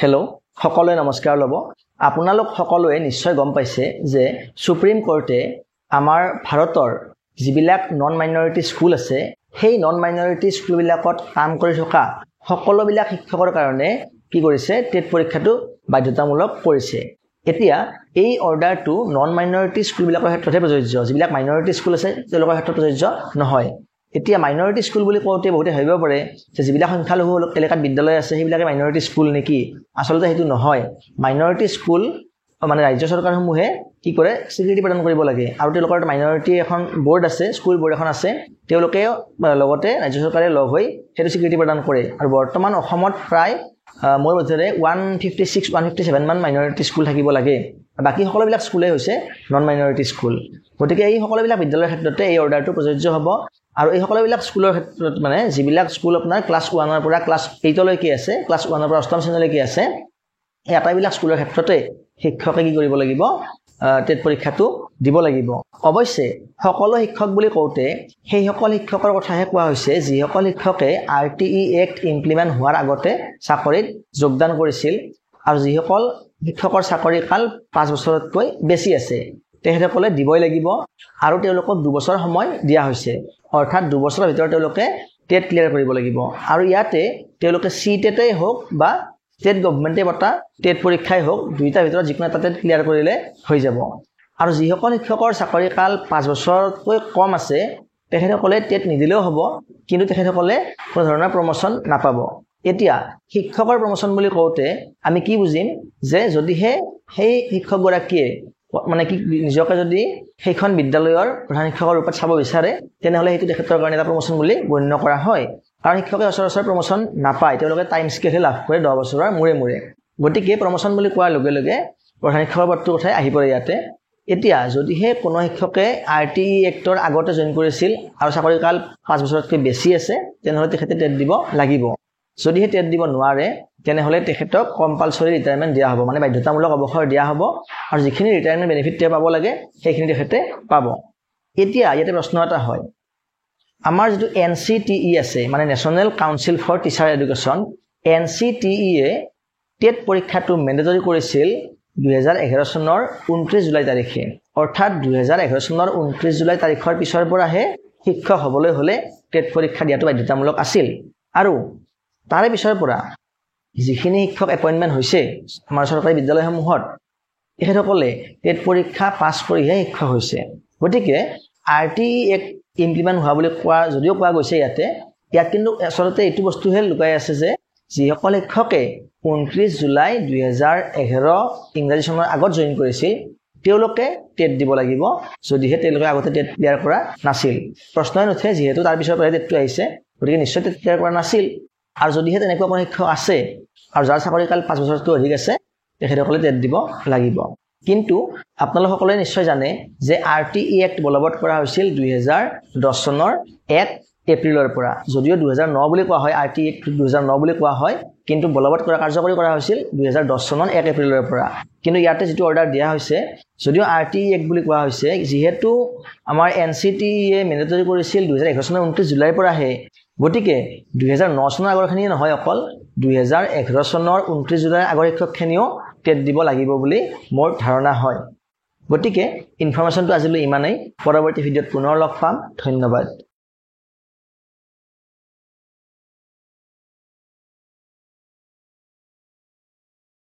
hello' সকলোৱে নমস্কাৰ ল'ব আপোনালোক সকলোৱে নিশ্চয় গম পাইছে যে সুপ্ৰিম কোৰ্টে আমাৰ ভাৰতৰ যিবিলাক নন মাইনৰিটি স্কুল আছে সেই নন মাইনৰিটি স্কুলবিলাকত কাম কৰি থকা সকলোবিলাক শিক্ষকৰ কাৰণে কি কৰিছে টেট পৰীক্ষাটো বাধ্যতামূলক কৰিছে এতিয়া এই অৰ্ডাৰটো নন মাইনৰিটি স্কুলবিলাকৰ ক্ষেত্ৰতে প্ৰযোজ্য যিবিলাক মাইনৰিটি স্কুল আছে তেওঁলোকৰ ক্ষেত্ৰত প্ৰযোজ্য নহয় এতিয়া মাইনৰিটি স্কুল বুলি কওঁতে বহুতে ভাবিব পাৰে যে যিবিলাক সংখ্যালঘু এলেকাত বিদ্যালয় আছে সেইবিলাকে মাইনৰিটি স্কুল নেকি আসলতে সেইটো নহয় মাইনৰিটি স্কুল মানে ৰাজ্য চৰকাৰসমূহে কি কৰে স্বীকৃতি প্ৰদান কৰিব লাগে আৰু তেওঁলোকৰ মাইনৰিটি এখন বোৰ্ড আছে স্কুল বোৰ্ড এখন আছে তেওঁলোকে লগতে ৰাজ্য চৰকাৰে লগ হৈ সেইটো স্বীকৃতি প্ৰদান কৰে আৰু বৰ্তমান অসমত প্ৰায় মোৰ মতে 157 মান মাইনৰিটি স্কুল থাকিব লাগে বাকি সকলোবিলাক স্কুলে হৈছে নন মাইনৰিটি স্কুল গতিকে এই সকলোবিলাক বিদ্যালয়ৰ ক্ষেত্ৰতে এই অৰ্ডাৰটো প্ৰযোজ্য হ'ব আৰু এই সকলোবিলাক স্কুলৰ ক্ষেত্ৰত মানে যিবিলাক স্কুল আপোনাৰ ক্লাছ 1 ৰ পৰা ক্লাছ 8 লৈকে আছে ক্লাছ 1 ৰ পৰা 8ম শ্ৰেণীলৈকে আছে এই আটাইবিলাক স্কুলৰ ক্ষেত্ৰতে শিক্ষকে কি কৰিব লাগিব টেট পৰীক্ষাটো দিব লাগিব অৱশ্যে সকলো শিক্ষক বুলি কওঁতে সেই সকল শিক্ষকৰ কথাহে কোৱা হৈছে যিসকল শিক্ষকে RTE এক্ট ইমপ্লিমেন্ট হোৱাৰ আগতে চাকৰিত যোগদান কৰিছিল আৰু যিসকল শিক্ষকৰ চাকৰি কাল 5 বছৰতকৈ বেছি আছে তেখেতসকলে দিবই লাগিব আৰু তেওঁলোকক 2 বছৰ সময় দিয়া হৈছে অৰ্থাৎ 2 বছৰৰ ভিতৰত তেওঁলোকে টেট ক্লিয়াৰ কৰিব লাগিব আৰু ইয়াতে তেওঁলোকে সিটেটেই হোক বা ষ্টেট গভৰ্ণমেণ্টে বটা টেট পৰীক্ষাই হোক দুইটাৰ ভিতৰত যিকোনো এটা টেট ক্লিয়াৰ কৰিলে হৈ যাব আৰু যিসকল শিক্ষকৰ চাকৰি কাল 5 বছৰতকৈ কম আছে তেখেতসকলে টেট নিদিলেও হ'ব কিন্তু তেখেতসকলে কোনো ধৰণৰ প্ৰমোশন নাপাব এতিয়া শিক্ষকৰ প্ৰমোশন বুলি কওঁতে আমি কি বুজিম যে যদিহে সেই শিক্ষকগৰাকীয়ে মানে কি নিজকে যদি সেইখন বিদ্যালয়ৰ প্ৰধান শিক্ষকৰ ৰূপত চাব বিচাৰে তেনেহলে সেইটো তেখেতৰ কাৰণে এটা প্ৰমোশন বুলি গণ্য কৰা হয় কাৰণ শিক্ষকে সচৰাচৰ প্ৰমোশন নাপায় তেওঁলোকে টাইম স্কেলহে লাভ কৰে 10 বছৰৰ মূৰে গতিকে প্ৰমোশন বুলি কোৱাৰ লগে লগে প্ৰধান শিক্ষকৰ পদটো কথাই আহি পৰে ইয়াতে এতিয়া যদিহে কোনো শিক্ষকে RTE এক্টৰ আগতে জইন কৰিছিল আৰু চাকৰি কাল 5 বছৰতকৈ বেছি আছে তেনেহলে তেখেতে টেট দিব লাগিব যদিহে টেট দিব নোৱাৰে তেনেহলে তেখেতক কম্পালসৰি ৰিটায়াৰমেন্ট দিয়া হ'ব মানে বাধ্যতামূলক অৱসৰ দিয়া হ'ব আৰু যিখিনি ৰিটায়াৰমেন্ট বেনিফিট পাব লাগে সেইখিনি তেখেতে পাব এতিয়া ইয়াতে প্ৰশ্ন এটা হয় আমাৰ যেটো NCTE আছে মানে national council for teacher education NCTE এ টেট পৰীক্ষাটো মেন্ডেটৰি কৰিছিল 2011 চনৰ 29 জুলাই তাৰিখে অৰ্থাৎ 2011 চনৰ 29 জুলাই তাৰিখৰ পিছৰ পৰাহে শিক্ষক হ'বলৈ হলে টেট পৰীক্ষা দিয়াটো বাধ্যতামূলক আছিল আৰু তাৰে পিছৰ পৰা যিখিনি শিক্ষক এপইন্টমেন্ট হৈছে আমাৰ চৰকাৰী বিদ্যালয়সমূহত তেখেতসকলে টেট পৰীক্ষা পাছ কৰিহে শিক্ষক হৈছে গতিকে RTE এক্ট ইমপ্লিমেন্ট হোৱা বুলি যদিও কোৱা গৈছে ইয়াত কিন্তু আসলতে এইটো বস্তুহে লুকাই আছে যে যিসকল শিক্ষকে 29 জুলাই 2011 ইংৰাজী চনৰ আগত জইন কৰিছিল তেওঁলোকে টেট দিব লাগিব যদিহে তেওঁলোকে আগতে টেট ক্লিয়াৰ কৰা নাছিল প্ৰশ্নই নুঠে যিহেতু তাৰ পিছৰ পৰা টেটটো আহিছে গতিকে নিশ্চয় টেট ক্লিয়াৰ কৰা নাছিল আৰু যদিহে তেনেকুৱা কোনো শিক্ষক আছে আৰু যাৰ চাকৰি কাল 5 বছৰতকৈ অধিক আছে তেখেতসকলে টেট দিব লাগিব কিন্তু আপোনালোক সকলোৱে নিশ্চয় জানে যে RTE এক্ট বলবৎ কৰা হৈছিল 2010 চনৰ 1 এপ্ৰিলৰ পৰা যদিও 2009 বুলি কোৱা হয় RTE এক্ট 2009 বুলি কোৱা হয় কিন্তু বলবৎ কৰা কাৰ্যকৰী কৰা হৈছিল 2010 চনৰ 1 এপ্ৰিলৰ পৰা কিন্তু ইয়াতে যেটো অৰ্ডাৰ দিয়া হৈছে যদিও RTE এক্ট বুলি কোৱা হৈছে যিহেতু আমাৰ NCTE এ মেন্ডেটৰি কৰিছিল 2011 চনৰ 29 জুলাইৰ পৰাহে গতিকে 2009 চনৰ আগৰখিনি নহয় অকল 2011 চনৰ 29 জুলাইৰ আগৰ শিক্ষকখিনিও টেট দিব লাগিব বুলি মোৰ ধাৰণা হয় গতিকে ইনফৰমেশনটো আজিলৈ ইমানেই পৰৱৰ্তী ভিডিঅ'ত পুনৰ লগ পাম ধন্যবাদ